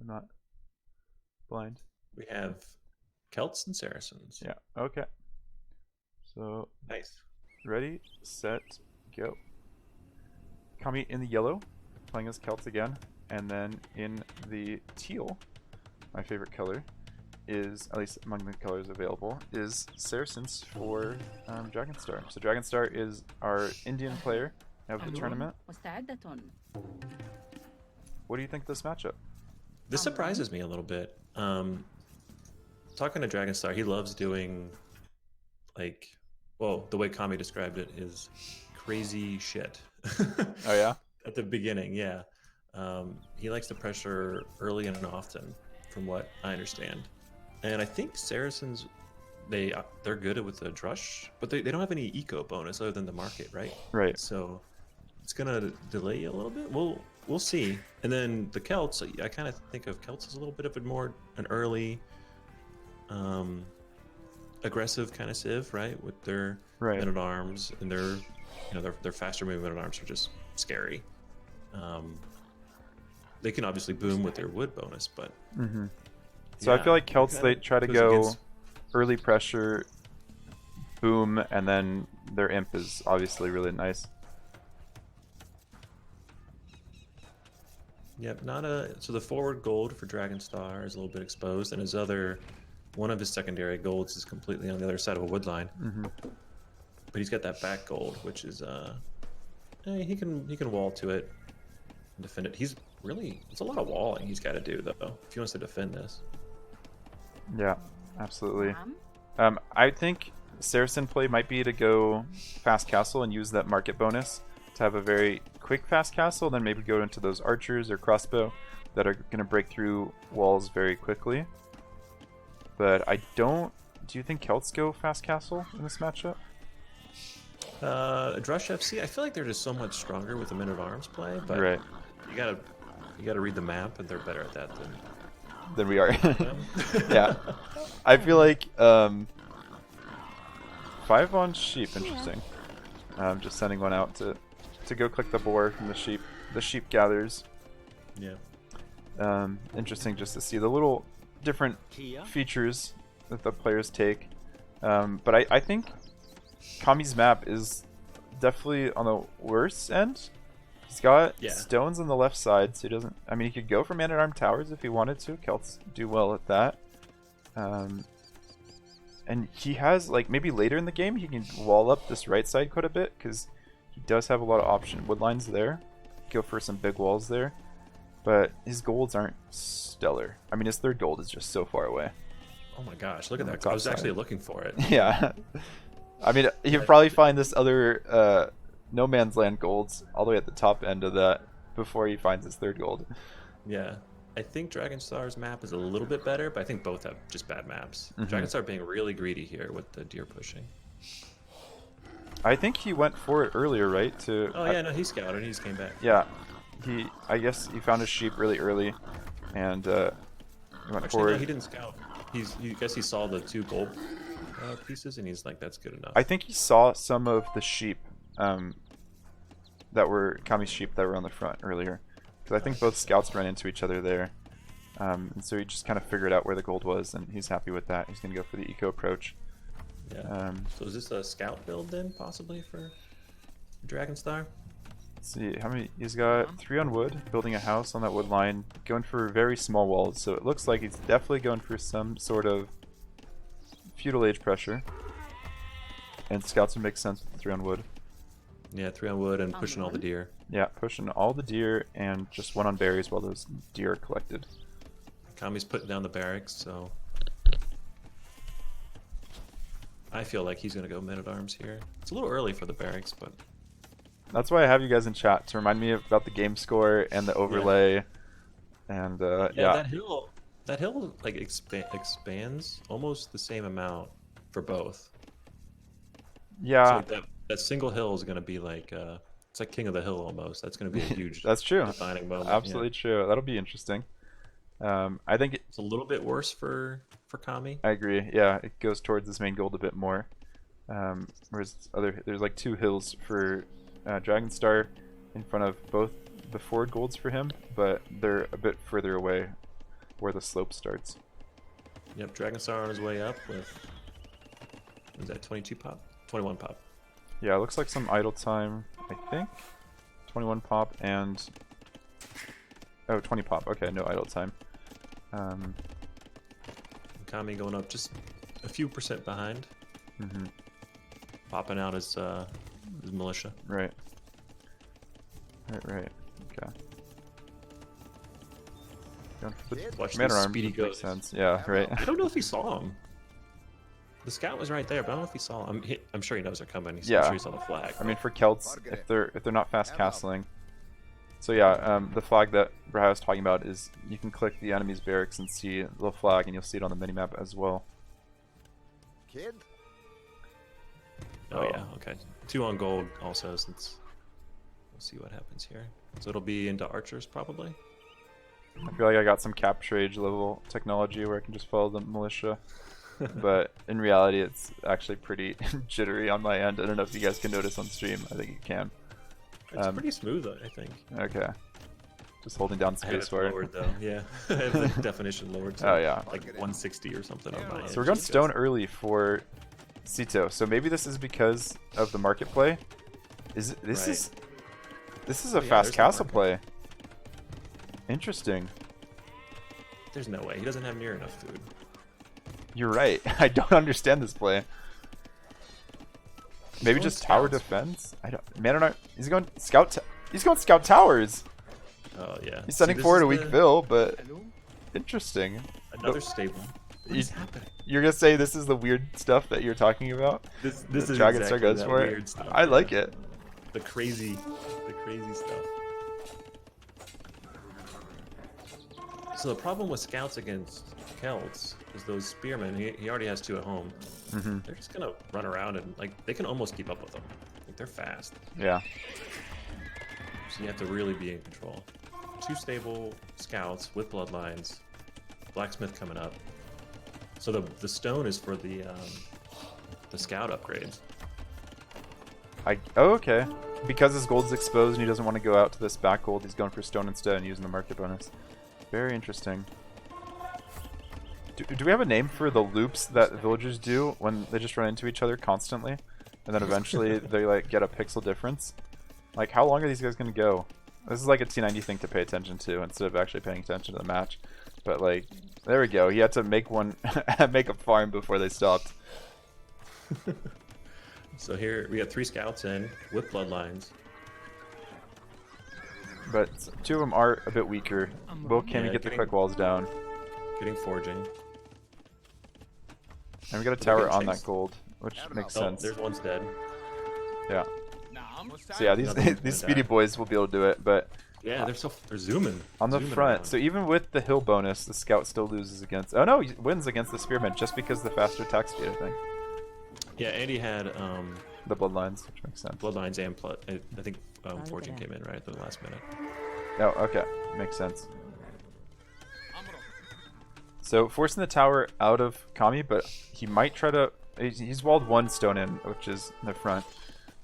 not blind. We have Celts and Saracens. Yeah. Okay. So Nice. ready, set, go. Kami in the yellow, playing as Celts again, and then in the teal, my favorite color, is, at least among the colors available, is Saracens for Dragonstar. So Dragonstar is our Indian player of the tournament. What do you think of this matchup? This surprises me a little bit. Talking to Dragonstar, he loves doing, like, well, the way Kami described it is crazy shit. Oh yeah? At the beginning, yeah. He likes to pressure early and often, from what I understand. And I think Saracens, they're good with the drush, but they don't have any eco bonus other than the market, right? Right. So it's gonna delay you a little bit. We'll see. And then the Celts, I kind of think of Celts as a little bit of an early, aggressive kind of civ, right? With their men at arms and their faster moving men at arms are just scary. They can obviously boom with their wood bonus, but so I feel like Celts, they try to go early pressure, boom, and then their imp is obviously really nice. Yep, so the forward gold for Dragonstar is a little bit exposed, and one of his secondary golds is completely on the other side of a wood line. But he's got that back gold, which is he can wall to it and defend it. It's a lot of walling he's got to do though if he wants to defend this. Yeah, absolutely. I think Saracen play might be to go fast castle and use that market bonus to have a very quick fast castle, then maybe go into those archers or crossbow that are going to break through walls very quickly. But do you think Celts go fast castle in this matchup? Drush FC, I feel like they're just so much stronger with the men at arms play, but you gotta read the map, and they're better at that than we are. Yeah, I feel like 5 on sheep. Interesting. Just sending one out to go click the boar from the sheep. The sheep gathers. Yeah. Interesting just to see the little different features that the players take. But I think Kami's map is definitely on the worse end. He's got stones on the left side, so he doesn't. I mean, he could go for man-at-arm towers if he wanted to. Celts do well at that. And he has, like, maybe later in the game, he can wall up this right side quite a bit, because he does have a lot of option wood lines there. Go for some big walls there. But his golds aren't stellar. I mean, his third gold is just so far away. Oh my gosh, look at that. I was actually looking for it. Yeah. I mean, he'll probably find this other No Man's Land golds all the way at the top end of that before he finds his third gold. Yeah. I think Dragonstar's map is a little bit better, but I think both have just bad maps. Dragonstar being really greedy here with the deer pushing. I think he went for it earlier, right? Oh yeah, no, he scouted and he just came back. Yeah. I guess he found his sheep really early, and he went forward. No, he didn't scout. I guess he saw the 2 gold pieces, and he's like, that's good enough. I think he saw some of the sheep that were Kami's sheep that were on the front earlier. Because I think both scouts ran into each other there. And so he just kind of figured out where the gold was, and he's happy with that. He's going to go for the eco approach. Yeah. So is this a scout build then, possibly, for Dragonstar? Let's see, how many? He's got 3 on wood, building a house on that wood line, going for very small walls. So it looks like he's definitely going for some sort of feudal age pressure. And scouts would make sense with 3 on wood. Yeah, 3 on wood and pushing all the deer. Yeah, pushing all the deer and just 1 on berries while those deer are collected. Kami's putting down the barracks, so I feel like he's going to go men-at-arms here. It's a little early for the barracks, but that's why I have you guys in chat, to remind me about the game score and the overlay. Yeah. And that hill like expands almost the same amount for both. Yeah. So that single hill is going to be like it's like King of the Hill almost. That's going to be a huge that's true. defining moment. Absolutely true. That'll be interesting. I think it's a little bit worse for Kami. I agree. Yeah, it goes towards his main gold a bit more. Whereas there's like 2 hills for Dragonstar in front of both the forward golds for him, but they're a bit further away where the slope starts. Yep, Dragonstar on his way up with, what is that, 22 pop? 21 pop. Yeah, it looks like some idle time, I think. 21 pop and... Oh, 20 pop. Okay, no idle time. Kami going up just a few percent behind. Mm-hmm. Popping out his militia. Right. Right. Okay. Going for the Watch man this arm speedy makes goes. sense. Yeah, right. I don't know if he saw him. The scout was right there, but I don't know if he saw him. I'm sure he knows they're coming. I'm Yeah. sure he saw the flag. I mean, for Celts, if they're not fast castling. So yeah, the flag that Brohio was talking about is you can click the enemy's barracks and see the flag, and you'll see it on the minimap as well. Kid? Oh yeah, okay. 2 on gold also, since we'll see what happens here. So it'll be into archers probably. I feel like I got some capture age level technology where I can just follow the militia. But in reality, it's actually pretty jittery on my end. I don't know if you guys can notice on stream. I think you can. It's pretty smooth, I think. Okay. Just holding down I have it spacebar. lowered though. Yeah, I have the definition lowered to Oh yeah. like 160 or something on my end. So we're going stone early for Sito. So maybe this is because of the market play. This is a yeah, fast there's the castle market. play. Interesting. There's no way he doesn't have near enough food. You're right. I don't understand this play. Maybe going just tower scouts. defense. I don't. Man, not. He's going scout. He's going scout towers. Oh yeah. He's See, sending this forward is a weak the- Bill, but interesting. Another stable. What is You- happening? You're gonna say this is the weird stuff that you're talking about? This The is Dragonstar exactly goes that for it. weird stuff. I like it. The crazy stuff. So the problem with scouts against Celts is those spearmen. He already has 2 at home. Hmm. They're just gonna run around and like they can almost keep up with them. Like they're fast. Yeah. So you have to really be in control. 2 stable scouts with bloodlines. Blacksmith coming up. So the stone is for the scout upgrades. Oh, okay. Because his gold's exposed and he doesn't want to go out to this back gold, he's going for stone instead and using the market bonus. Very interesting. Do we have a name for the loops that villagers do when they just run into each other constantly? And then eventually they like get a pixel difference? Like, how long are these guys going to go? This is like a T90 thing to pay attention to instead of actually paying attention to the match. But like, there we go. He had to make one, make a farm before they stopped. So here we got 3 scouts in with bloodlines. But 2 of them are a bit weaker. Will Kami Yeah, get the getting- quick walls down? Getting forging. And we got a tower gonna on chase. that gold, which makes Oh, sense. there's one's dead. Yeah. So yeah, these Another one's these gonna speedy die. boys will be able to do it, but Yeah, they're zooming. on the Zooming front. around. So even with the hill bonus, the scout still loses against. Oh no, he wins against the spearman just because the faster attack speed. I think Yeah, Andy had the bloodlines, which makes sense. bloodlines and I think forging came in right at the last minute. Oh, okay, makes sense. So forcing the tower out of Kami, but he might try to. He's walled 1 stone in, which is in the front,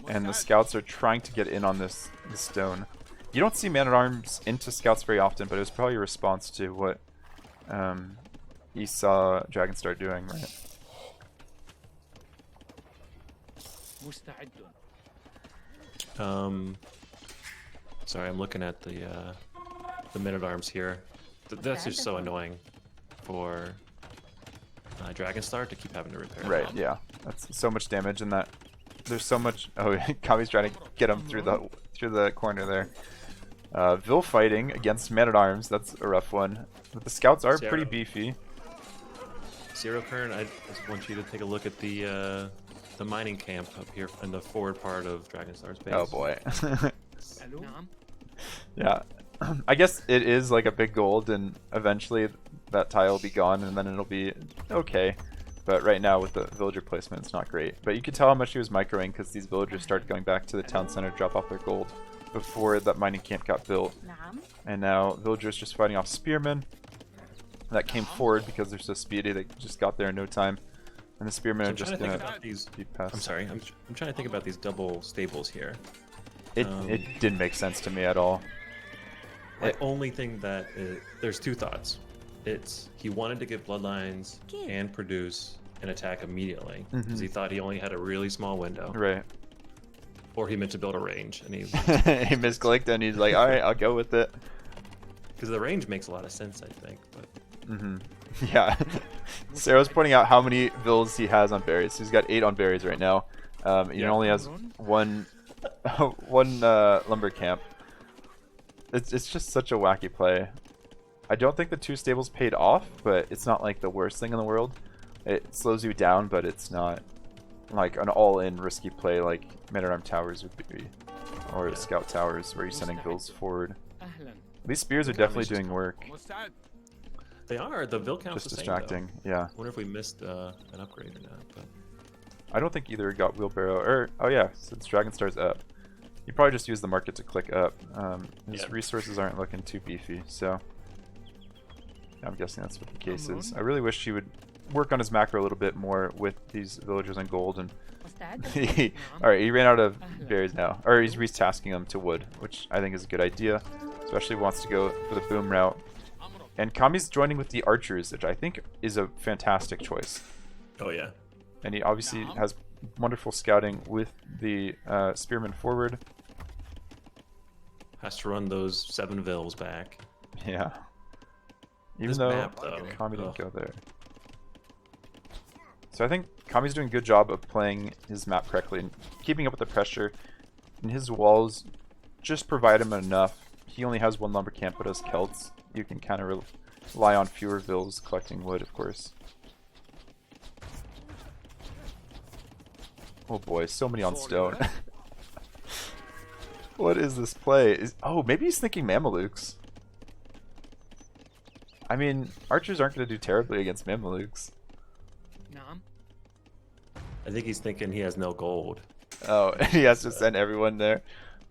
and the scouts are trying to get in on this stone. You don't see man-at-arms into scouts very often, but it was probably a response to what he saw Dragonstar doing, right? Sorry, I'm looking at the men-at-arms here. That's just so annoying for Dragonstar to keep having to repair. Right, them. yeah. That's so much damage in that. There's so much. Oh, Kami's trying to get him through the corner there. Vil fighting against man-at-arms. That's a rough one. But the scouts are pretty Zero. beefy. Zero Kern, I just want you to take a look at the mining camp up here in the forward part of Dragonstar's base. Oh boy. Yeah. I guess it is like a big gold, and eventually that tile will be gone, and then it'll be okay. But right now with the villager placement, it's not great. But you could tell how much he was microing because these villagers started going back to the town center to drop off their gold before that mining camp got built. And now villagers just fighting off spearmen that came forward because they're so speedy. They just got there in no time. And the spearmen So are I'm trying just to think gonna about these. be past. I'm sorry, I'm trying to think about these double stables here. It didn't make sense to me at all. The only thing that there's 2 thoughts. he wanted to get bloodlines and produce an attack immediately because he thought he only had a really small window. Right. Or he meant to build a range, and he He misclicked and he's like, all right, I'll go with it. because the range makes a lot of sense, I think. But Yeah. Sarah's pointing out how many vills he has on berries. He's got 8 on berries right now. He only has one lumber camp. It's just such a wacky play. I don't think the 2 stables paid off, but it's not like the worst thing in the world. It slows you down, but it's not like an all-in risky play like Man-at-Arm Towers would be, or Scout Towers where you're sending vills forward. These spears are definitely doing work. they are. The Vil count's Just the distracting, same, though. yeah. I wonder if we missed an upgrade or not. But I don't think either got wheelbarrow, or oh yeah, since Dragonstar's up. You probably just use the market to click up. His resources aren't looking too beefy, so I'm guessing that's what the case is. I really wish he would work on his macro a little bit more with these villagers on gold. And alright, he ran out of berries now, or he's retasking them to wood, which I think is a good idea, especially if he wants to go for the boom route. And Kami's joining with the archers, which I think is a fantastic choice. oh yeah, And he obviously has wonderful scouting with the spearmen forward. has to run those 7 Vils back. Yeah. Even This though map, though, Kami didn't go there. So I think Kami's doing a good job of playing his map correctly and keeping up with the pressure. And his walls just provide him enough. He only has 1 lumber camp, but as Celts, you can kind of rely on fewer vills collecting wood, of course. Oh boy, so many on stone. What is this play? Oh, maybe he's thinking Mamelukes. I mean, archers aren't going to do terribly against Mamelukes. I think he's thinking he has no gold, Oh, and he has to send everyone there.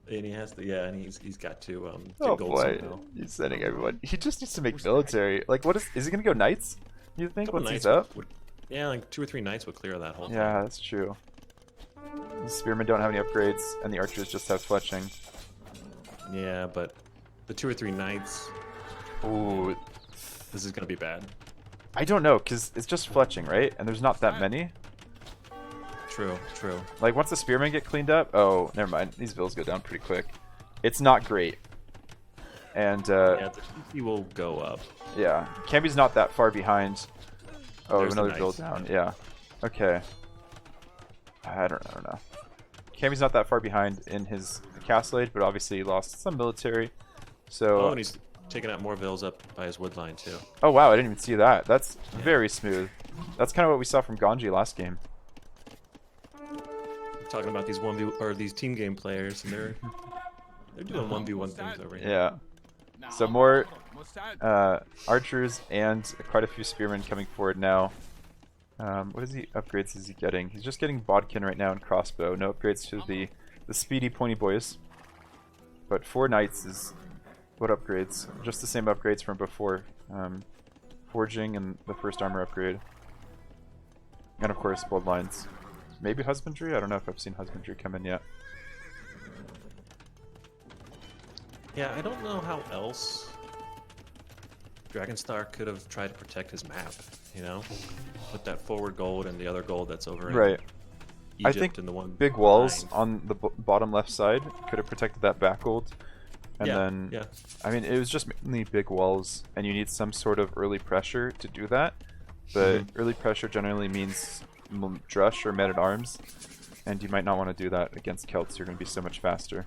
and he has to. Yeah, and he's got to get Oh gold boy, somehow. he's sending everyone. He just needs to make military. Like, what is he going to go knights? You think Couple once he's knights up? yeah, like 2 or 3 knights would clear that whole thing. Yeah, that's true. The spearmen don't have any upgrades, and the archers just have fletching. Yeah, but the 2 or 3 knights, Ooh, this is gonna be bad. I don't know, because it's just fletching, right? And there's not that many. True, true. Like, once the spearmen get cleaned up, oh, never mind. These vills go down pretty quick. It's not great. And, Yeah, he will go up. yeah. Kami's not that far behind. Oh, There's the another vill knights. down. Yeah. Okay. I don't know. Kami's not that far behind in his castle age, but obviously he lost some military. So. Oh, and he's taking out more Vils up by his wood line too. Oh wow, I didn't even see that. That's very smooth. That's kind of what we saw from Ganji last game. We're talking about these 1v or these team game players, and they're doing 1v1 things over here. Yeah. So more archers and quite a few spearmen coming forward now. What upgrades is he getting? He's just getting bodkin right now and crossbow. No upgrades to the speedy pointy boys. But 4 knights is what upgrades? Just the same upgrades from before. Forging and the first armor upgrade. And of course bloodlines. Maybe husbandry? I don't know if I've seen husbandry come in yet. Yeah, I don't know how else Dragonstar could have tried to protect his map, you know? With that forward gold and the other gold that's over in Right. Egypt I think and the one big walls behind. on the bottom left side could have protected that back gold. And Yeah, then, yeah. I mean, it was just mainly big walls, and you need some sort of early pressure to do that. But early pressure generally means drush or men-at-arms, and you might not want to do that against Celts. You're going to be so much faster.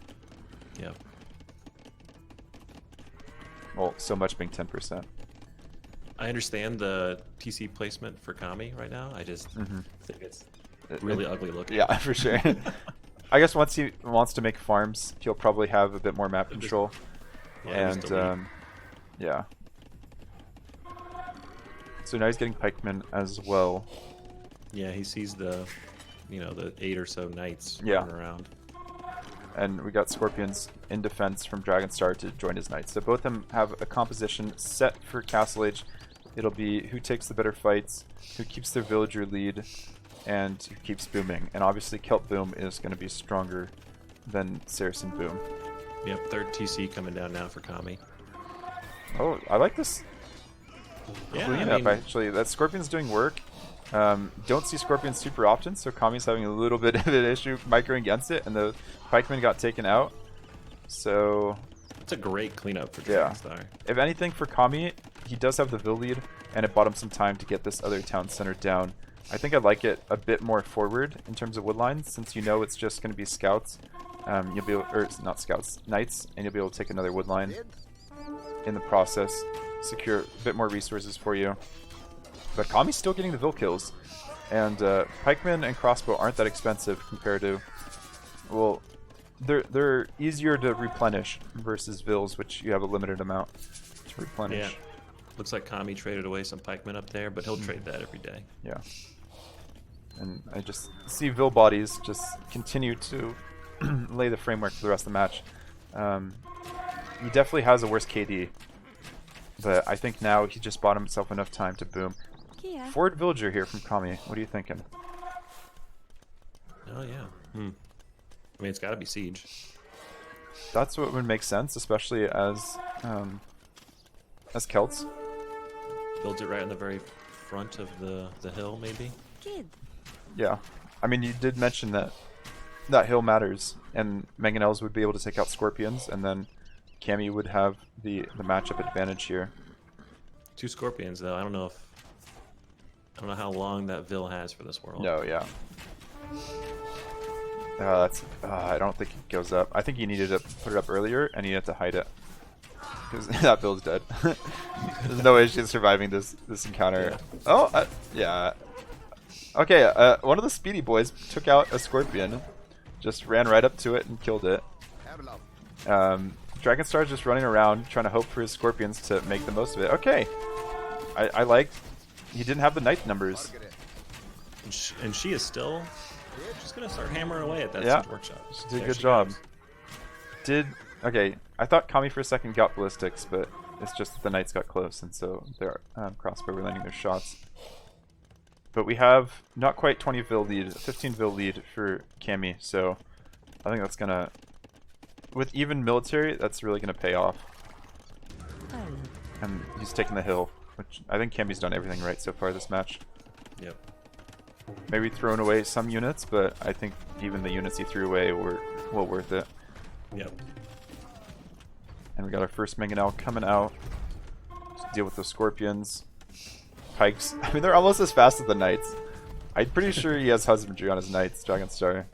Yeah. Well, so much being 10%. I understand the TC placement for Kami right now. I just think it's really ugly looking. Yeah, for sure. I guess once he wants to make farms, he'll probably have a bit more map control. Yeah, And, yeah. So now he's getting pikemen as well. Yeah, he sees the 8 or so knights Yeah. running around. And we got Scorpions in defense from Dragonstar to join his knights. So both of them have a composition set for Castle Age. It'll be who takes the better fights, who keeps their villager lead, and who keeps booming. And obviously Celt Boom is going to be stronger than Saracen Boom. Yep, 3rd TC coming down now for Kami. Oh, I like this Yeah, cleanup, actually. That Scorpion's doing work. Don't see Scorpions super often, so Kami's having a little bit of an issue microing against it, and the Pikeman got taken out. So it's a great cleanup for yeah. Dragonstar. If anything, for Kami, he does have the Vil lead, and it bought him some time to get this other town center down. I think I'd like it a bit more forward in terms of wood lines, since you know it's just going to be scouts. You'll be able, or not scouts, knights, and you'll be able to take another wood line in the process, secure a bit more resources for you. But Kami's still getting the Vil kills, and pikemen and crossbow aren't that expensive compared to, well, they're easier to replenish versus Vils, which you have a limited amount to replenish. Yeah. Looks like Kami traded away some pikemen up there, but he'll trade that every day. Yeah. And I just see Vil bodies just continue to lay the framework for the rest of the match. He definitely has a worse KD, but I think now he just bought himself enough time to boom. Yeah. Forward Villager here from Kami. What are you thinking? Oh, yeah. I mean, it's got to be Siege. That's what would make sense, especially as Celts. Builds it right on the very front of the hill, maybe? Kid. Yeah. I mean, you did mention that that hill matters, and Mangonels would be able to take out Scorpions, and then Kami would have the matchup advantage here. 2 Scorpions, though. I don't know how long that Vil has for this world. No, yeah. I don't think it goes up. I think you needed to put it up earlier, and you had to hide it. Because that build's dead. There's no way she's surviving this encounter. Yeah. Oh, yeah. Okay, one of the speedy boys took out a Scorpion. Just ran right up to it and killed it. Dragonstar's just running around trying to hope for his Scorpions to make the most of it. Okay. I liked... He didn't have the knight numbers. And she is still... She's going to start hammering away at that Siege workshop. She did a good job. Okay, I thought Kami for a second got ballistics, but it's just that the knights got close, and so their crossbow were landing their shots. But we have not quite 20 Vil lead, 15 Vil lead for Kami, so I think that's gonna, with even military, that's really gonna pay off. And he's taking the hill, which I think Kami's done everything right so far this match. Yep. Maybe thrown away some units, but I think even the units he threw away were well worth it. Yep. And we got our first Mangonel coming out to deal with the Scorpions. Pikes. I mean, they're almost as fast as the Knights. I'm pretty sure he has husbandry on his Knights, Dragonstar.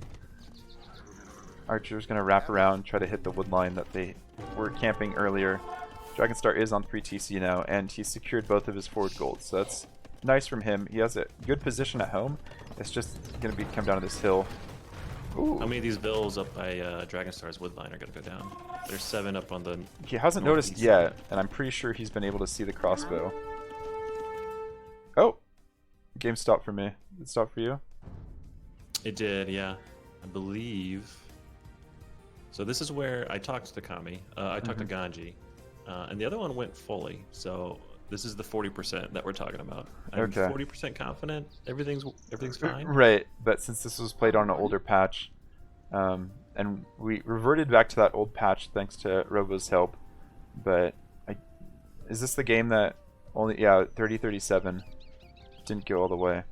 Archer's gonna wrap around, try to hit the wood line that they were camping earlier. Dragonstar is on 3 TC now, and he's secured both of his forward golds, so that's nice from him. He has a good position at home. It's just gonna come down to this hill. Ooh. How many of these Vils up by Dragonstar's woodline are going to go down? There's 7 up on the... He hasn't noticed yet, and I'm pretty sure he's been able to see the crossbow. Oh! Game stopped for me. Did it stop for you? It did, yeah. I believe... So this is where I talked to Kami. I talked to Ganji. And the other one went fully, so... This is the 40% that we're talking about. I'm 40% confident everything's fine. Right, but since this was played on an older patch, and we reverted back to that old patch thanks to Robo's help, but is this the game that only 30-37 didn't go all the way?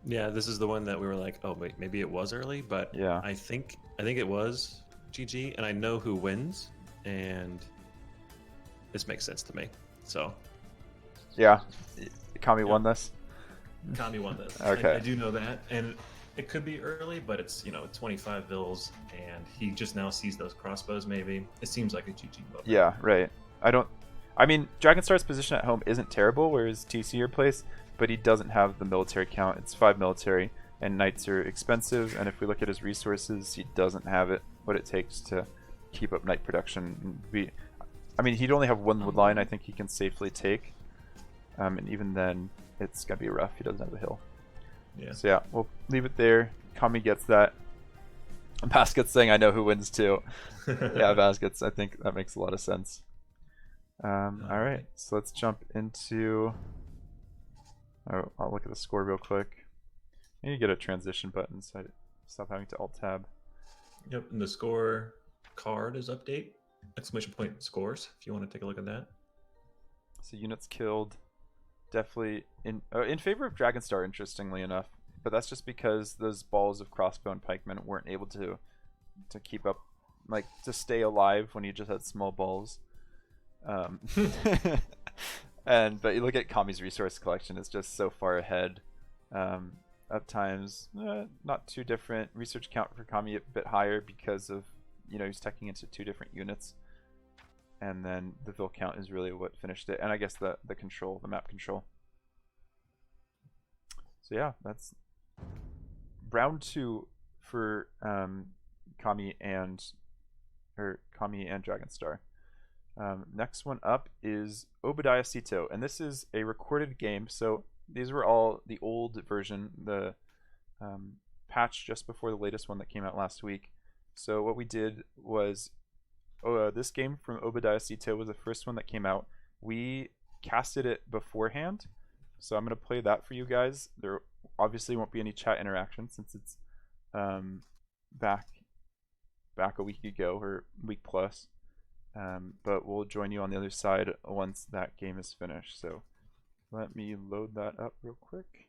Yeah, this is the one that we were like, oh wait, maybe it was early, but yeah, I think it was GG, and I know who wins, and this makes sense to me. So. Yeah, Kami won this. Kami won this. Okay. I do know that, and it could be early, but it's 25 Vils, and he just now sees those crossbows. Maybe it seems like a GG moment. Yeah, right. I mean, Dragonstar's position at home isn't terrible, whereas TC your place, but he doesn't have the military count. It's 5 military, and knights are expensive. And if we look at his resources, he doesn't have what it takes to keep up knight production. I mean, he'd only have 1 wood line. I think he can safely take. And even then, it's going to be rough. He doesn't have the hill. Yeah. So yeah, we'll leave it there. Kami gets that. Basket's saying, I know who wins too. Yeah, Basket's. I think that makes a lot of sense. Alright, so let's jump into... Oh, I'll look at the score real quick. I need to get a transition button so I stop having to Alt-Tab. Yep, and the score card is update. ! Scores, if you want to take a look at that. So units killed. definitely in favor of Dragonstar, interestingly enough. But that's just because those balls of crossbow and pikemen weren't able to keep up, like to stay alive when you just had small balls. But you look at Kami's resource collection; it's just so far ahead. Up times, not too different. Research count for Kami a bit higher because of he's teching into 2 different units, and then the Vil count is really what finished it, and I guess the control, the map control. So yeah, that's round 2 for Kami and Dragonstar. Next one up is Obadiah Sito, and this is a recorded game. So these were all the old version, the patch just before the latest one that came out last week. So what we did was, this game from Obadiah Sito was the first one that came out. We casted it beforehand, so I'm going to play that for you guys. There obviously won't be any chat interaction since it's back a week ago or week plus. But we'll join you on the other side once that game is finished. So let me load that up real quick.